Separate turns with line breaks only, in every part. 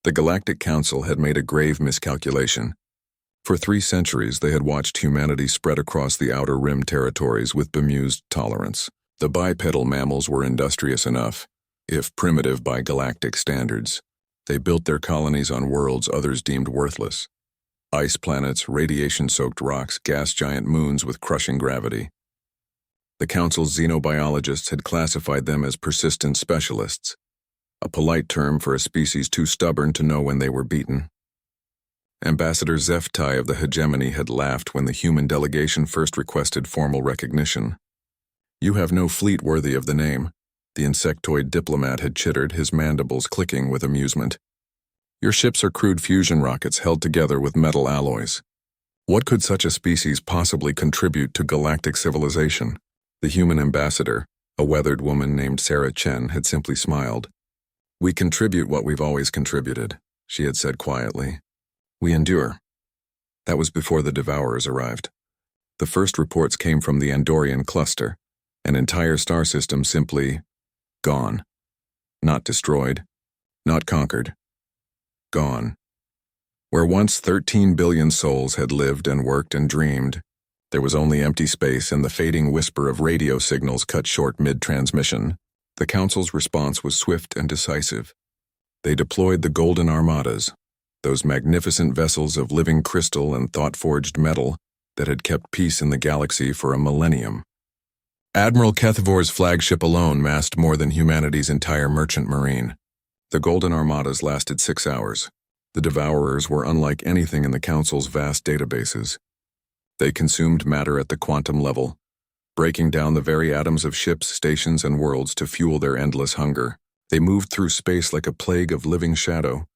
The Galactic Council had made a grave miscalculation. For 3 centuries, they had watched humanity spread across the Outer Rim territories with bemused tolerance. The bipedal mammals were industrious enough, if primitive by galactic standards. They built their colonies on worlds others deemed worthless. Ice planets, radiation-soaked rocks, gas giant moons with crushing gravity. The Council's xenobiologists had classified them as persistent specialists, a polite term for a species too stubborn to know when they were beaten. Ambassador Zeftai of the hegemony had laughed when the human delegation first requested formal recognition. "You have no fleet worthy of the name," the insectoid diplomat had chittered, his mandibles clicking with amusement. "Your ships are crude fusion rockets held together with metal alloys. What could such a species possibly contribute to galactic civilization?" The human ambassador, a weathered woman named Sarah Chen, had simply smiled. "We contribute what we've always contributed," she had said quietly. "We endure." That was before the Devourers arrived. The first reports came from the Andorian cluster, an entire star system simply gone. Not destroyed, not conquered. Gone. Where once 13 billion souls had lived and worked and dreamed, there was only empty space and the fading whisper of radio signals cut short mid-transmission. The Council's response was swift and decisive. They deployed the Golden Armadas, those magnificent vessels of living crystal and thought-forged metal that had kept peace in the galaxy for a millennium. Admiral Kethavor's flagship alone massed more than humanity's entire merchant marine. The Golden Armadas lasted 6 hours. The Devourers were unlike anything in the Council's vast databases. They consumed matter at the quantum level, breaking down the very atoms of ships, stations, and worlds to fuel their endless hunger. They moved through space like a plague of living shadow,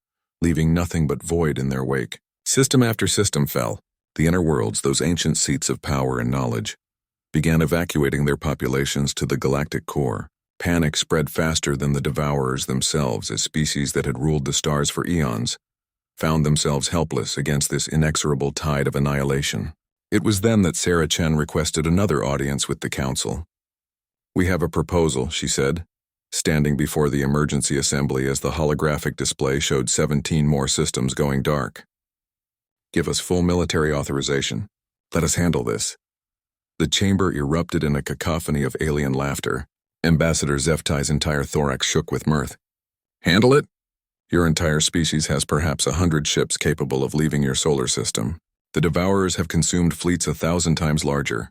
leaving nothing but void in their wake. System after system fell. The inner worlds, those ancient seats of power and knowledge, began evacuating their populations to the galactic core. Panic spread faster than the Devourers themselves as species that had ruled the stars for eons found themselves helpless against this inexorable tide of annihilation. It was then that Sarah Chen requested another audience with the Council. "We have a proposal," she said, standing before the emergency assembly as the holographic display showed 17 more systems going dark. "Give us full military authorization. Let us handle this." The chamber erupted in a cacophony of alien laughter. Ambassador Zeftai's entire thorax shook with mirth. "Handle it? Your entire species has perhaps 100 ships capable of leaving your solar system. The Devourers have consumed fleets 1,000 times larger."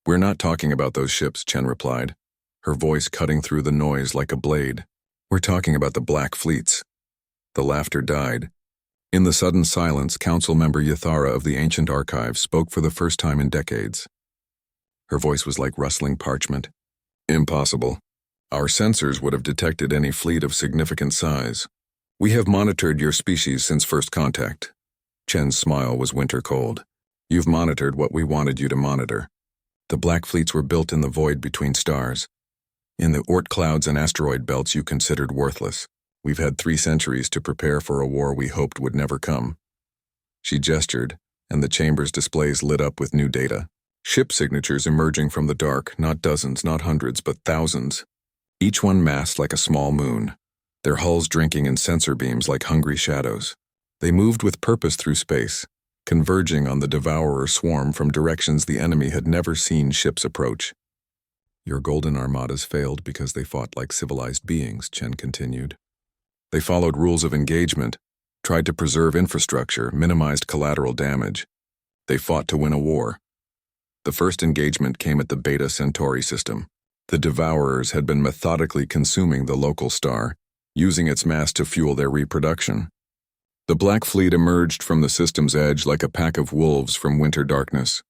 "We're not talking about those ships," Chen replied, her voice cutting through the noise like a blade. "We're talking about the Black Fleets." The laughter died. In the sudden silence, Council member Yathara of the Ancient Archives spoke for the first time in decades. Her voice was like rustling parchment. "Impossible. Our sensors would have detected any fleet of significant size. We have monitored your species since first contact." Chen's smile was winter cold. "You've monitored what we wanted you to monitor. The Black Fleets were built in the void between stars. In the Oort clouds and asteroid belts you considered worthless. We've had 3 centuries to prepare for a war we hoped would never come." She gestured, and the chamber's displays lit up with new data. Ship signatures emerging from the dark, not dozens, not hundreds, but thousands. Each one massed like a small moon, their hulls drinking in sensor beams like hungry shadows. They moved with purpose through space, converging on the Devourer swarm from directions the enemy had never seen ships approach. "Your Golden Armadas failed because they fought like civilized beings," Chen continued. "They followed rules of engagement, tried to preserve infrastructure, minimized collateral damage. They fought to win a war. The first engagement came at the Beta Centauri system. The Devourers had been methodically consuming the local star, using its mass to fuel their reproduction. The Black Fleet emerged from the system's edge like a pack of wolves from winter darkness.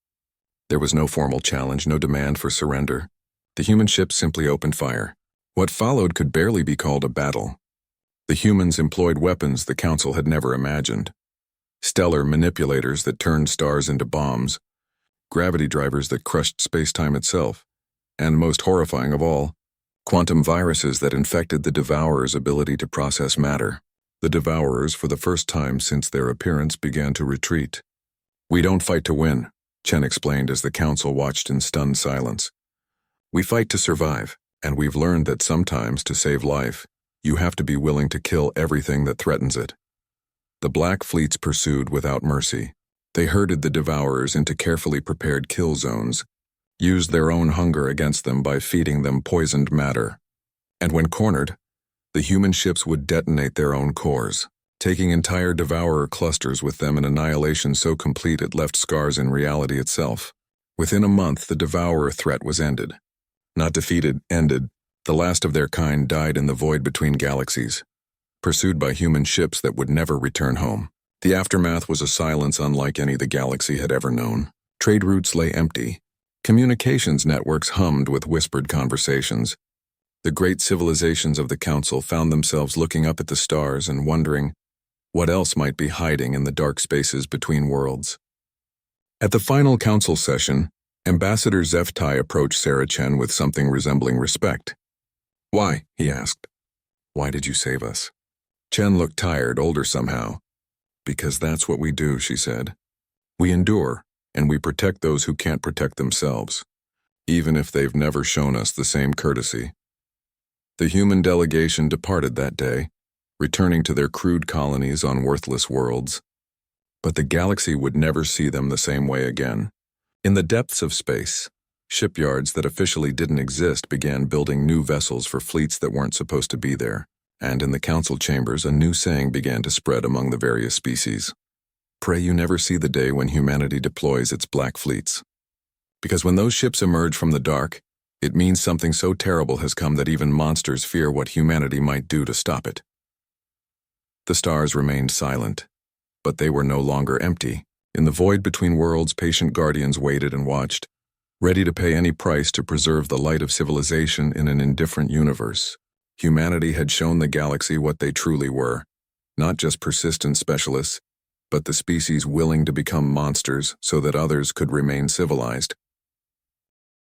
There was no formal challenge, no demand for surrender. The human ships simply opened fire. What followed could barely be called a battle. The humans employed weapons the Council had never imagined. Stellar manipulators that turned stars into bombs, gravity drivers that crushed space-time itself, and most horrifying of all, quantum viruses that infected the Devourers' ability to process matter. The Devourers, for the first time since their appearance, began to retreat. "We don't fight to win," Chen explained as the Council watched in stunned silence. "We fight to survive, and we've learned that sometimes to save life, You have to be willing to kill everything that threatens it. The black fleets pursued without mercy. They herded the devourers into carefully prepared kill zones, used their own hunger against them by feeding them poisoned matter. And when cornered, the human ships would detonate their own cores, taking entire devourer clusters with them in annihilation so complete it left scars in reality itself. Within a month, the devourer threat was ended. Not defeated, ended. The last of their kind died in the void between galaxies, pursued by human ships that would never return home. The aftermath was a silence unlike any the galaxy had ever known. Trade routes lay empty. Communications networks hummed with whispered conversations. The great civilizations of the Council found themselves looking up at the stars and wondering what else might be hiding in the dark spaces between worlds. At the final Council session, Ambassador Zeftai approached Sarah Chen with something resembling respect. "Why?" he asked. "Why did you save us?" Chen looked tired, older somehow. "Because that's what we do," she said. "We endure, and we protect those who can't protect themselves, even if they've never shown us the same courtesy." The human delegation departed that day, returning to their crude colonies on worthless worlds. But the galaxy would never see them the same way again. In the depths of space, shipyards that officially didn't exist began building new vessels for fleets that weren't supposed to be there, and in the council chambers a new saying began to spread among the various species. "Pray you never see the day when humanity deploys its black fleets. Because when those ships emerge from the dark, it means something so terrible has come that even monsters fear what humanity might do to stop it." The stars remained silent, but they were no longer empty. In the void between worlds, patient guardians waited and watched, ready to pay any price to preserve the light of civilization in an indifferent universe. Humanity had shown the galaxy what they truly were, not just persistent specialists, but the species willing to become monsters so that others could remain civilized.